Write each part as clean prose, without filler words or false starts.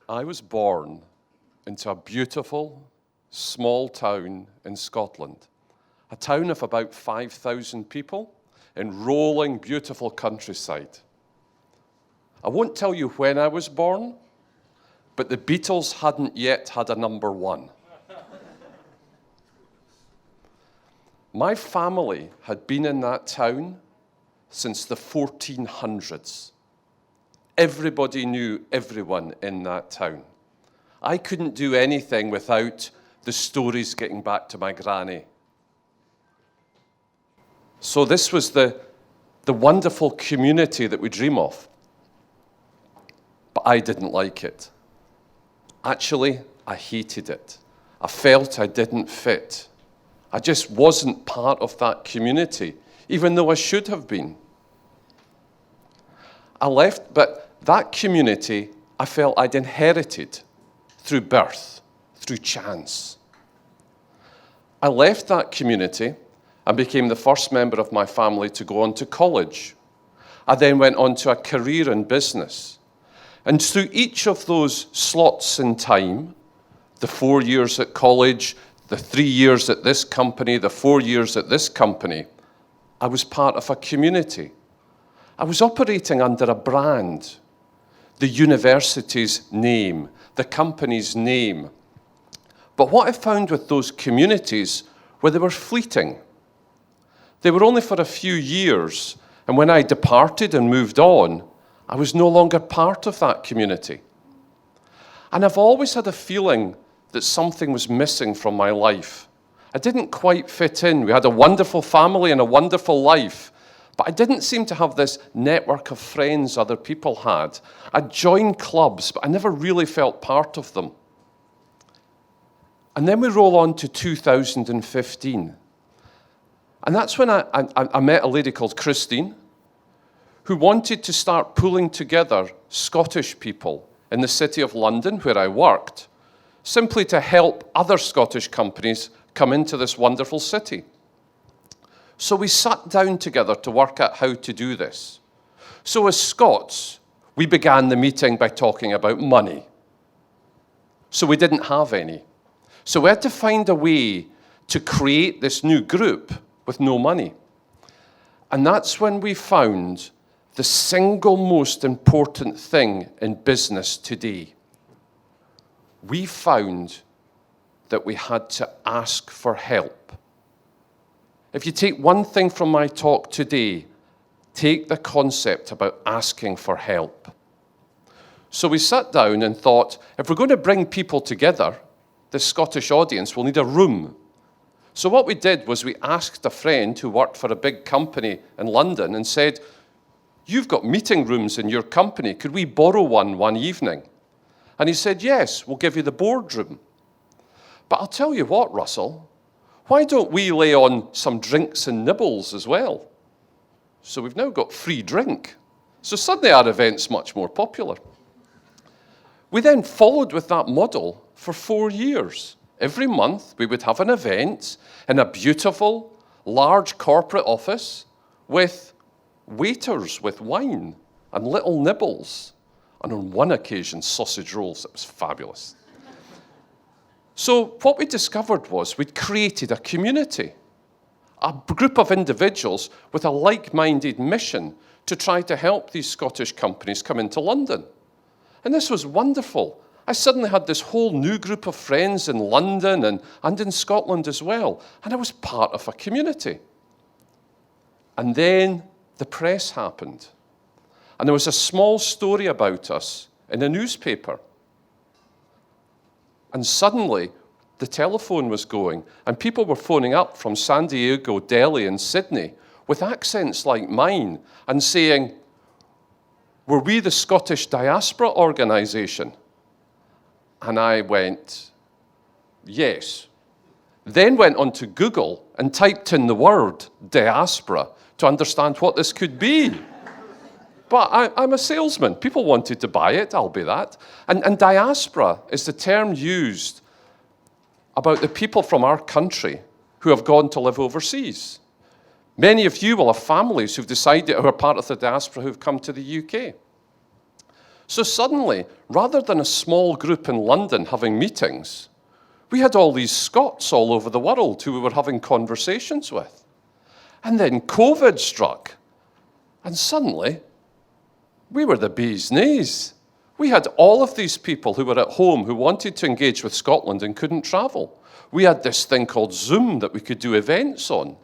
I was born into a beautiful, small town in Scotland, a town of about 5,000 people in rolling, beautiful countryside. I won't tell you when I was born, but the Beatles hadn't yet had a number one. My family had been in that town since the 1400s. Everybody knew everyone in that town. I couldn't do anything without the stories getting back to my granny. So this was the wonderful community that we dream of. But I didn't like it. Actually, I hated it. I felt I didn't fit. I just wasn't part of that community, even though I should have been. I left, but that community I felt I'd inherited through birth, through chance. I left that community and became the first member of my family to go on to college. I then went on to a career in business. And through each of those slots in time, the 4 years at college, the 3 years at this company, the 4 years at this company, I was part of a community. I was operating under a brand, the university's name, the company's name. But what I found with those communities were they were fleeting. They were only for a few years, and when I departed and moved on, I was no longer part of that community. And I've always had a feeling that something was missing from my life. I didn't quite fit in. We had a wonderful family and a wonderful life, but I didn't seem to have this network of friends other people had. I joined clubs, but I never really felt part of them. And then we roll on to 2015. And that's when I met a lady called Christine, who wanted to start pulling together Scottish people in the city of London, where I worked, simply to help other Scottish companies come into this wonderful city. So we sat down together to work out how to do this. So as Scots, we began the meeting by talking about money. So we didn't have any. So we had to find a way to create this new group with no money. And that's when we found the single most important thing in business today. We found that we had to ask for help. If you take one thing from my talk today, take the concept about asking for help. So we sat down and thought, if we're going to bring people together, the Scottish audience will need a room. So what we did was we asked a friend who worked for a big company in London and said, "You've got meeting rooms in your company. Could we borrow one evening?" And he said, "Yes, we'll give you the boardroom." But I'll tell you what, Russell, why don't we lay on some drinks and nibbles as well? So we've now got free drink. So suddenly our event's much more popular. We then followed with that model for 4 years. Every month we would have an event in a beautiful, large corporate office with waiters with wine and little nibbles. And on one occasion, sausage rolls. It was fabulous. So what we discovered was we'd created a community, a group of individuals with a like-minded mission to try to help these Scottish companies come into London. And this was wonderful. I suddenly had this whole new group of friends in London and in Scotland as well. And I was part of a community. And then the press happened. And there was a small story about us in a newspaper. And suddenly, the telephone was going, and people were phoning up from San Diego, Delhi, and Sydney with accents like mine and saying, "Were we the Scottish Diaspora Organisation?" And I went, "Yes." Then went onto Google and typed in the word diaspora to understand what this could be. But I'm a salesman. People wanted to buy it, I'll be that. And diaspora is the term used about the people from our country who have gone to live overseas. Many of you will have families who are part of the diaspora who've come to the UK. So suddenly, rather than a small group in London having meetings, we had all these Scots all over the world who we were having conversations with. And then COVID struck, and suddenly, we were the bee's knees. We had all of these people who were at home who wanted to engage with Scotland and couldn't travel. We had this thing called Zoom that we could do events on.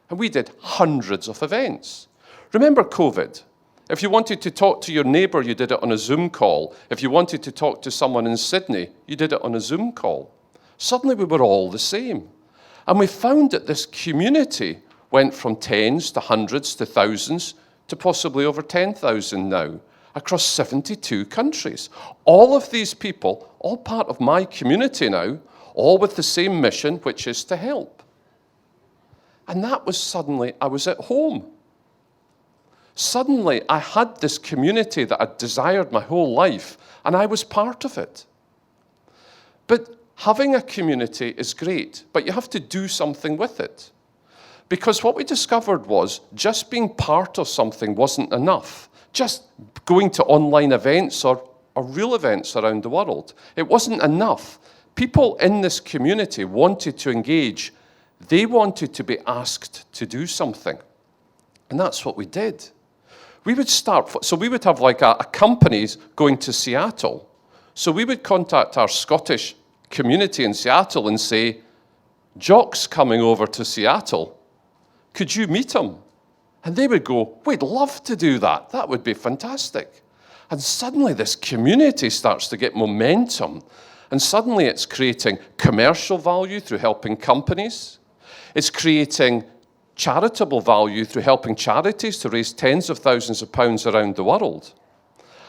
And we did hundreds of events. Remember COVID? If you wanted to talk to your neighbour, you did it on a Zoom call. If you wanted to talk to someone in Sydney, you did it on a Zoom call. Suddenly we were all the same. And we found that this community went from tens to hundreds to thousands to possibly over 10,000 now, across 72 countries. All of these people, all part of my community now, all with the same mission, which is to help. And that was suddenly, I was at home. Suddenly, I had this community that I'd desired my whole life, and I was part of it. But having a community is great, but you have to do something with it. Because what we discovered was just being part of something wasn't enough. Just going to online events or real events around the world, it wasn't enough. People in this community wanted to engage. They wanted to be asked to do something. And that's what we did. We would start, so we would have like a companies going to Seattle. So we would contact our Scottish community in Seattle and say, Jock's coming over to Seattle. Could you meet him? And they would go, we'd love to do that. That would be fantastic. And suddenly this community starts to get momentum. And suddenly it's creating commercial value through helping companies. It's creating charitable value through helping charities to raise tens of thousands of pounds around the world.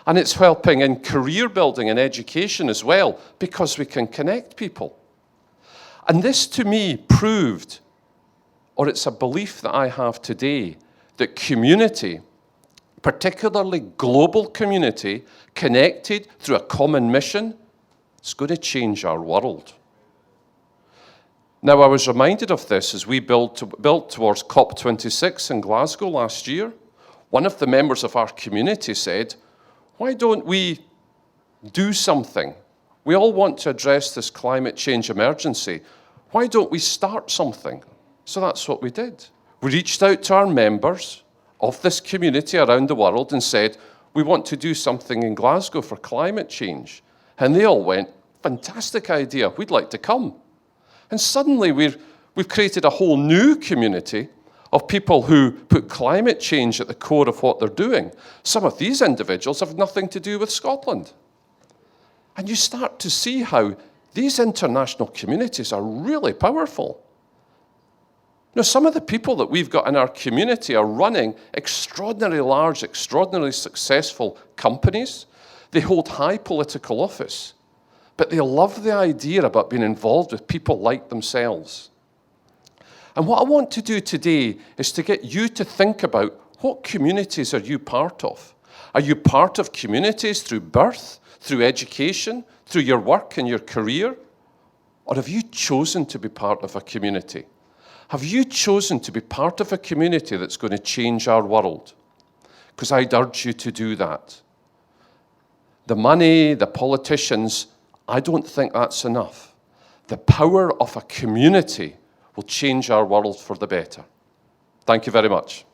And it's helping in career building and education as well, because we can connect people. And this to me proved, or it's a belief that I have today, that community, particularly global community, connected through a common mission, is going to change our world. Now, I was reminded of this as we built towards COP26 in Glasgow last year. One of the members of our community said, why don't we do something? We all want to address this climate change emergency. Why don't we start something? So that's what we did. We reached out to our members of this community around the world and said, we want to do something in Glasgow for climate change. And they all went, fantastic idea, we'd like to come. And suddenly we've created a whole new community of people who put climate change at the core of what they're doing. Some of these individuals have nothing to do with Scotland. And you start to see how these international communities are really powerful. Now, some of the people that we've got in our community are running extraordinarily large, extraordinarily successful companies. They hold high political office, but they love the idea about being involved with people like themselves. And what I want to do today is to get you to think about what communities are you part of? Are you part of communities through birth, through education, through your work and your career? Or have you chosen to be part of a community? Have you chosen to be part of a community that's going to change our world? Because I'd urge you to do that. The money, the politicians, I don't think that's enough. The power of a community will change our world for the better. Thank you very much.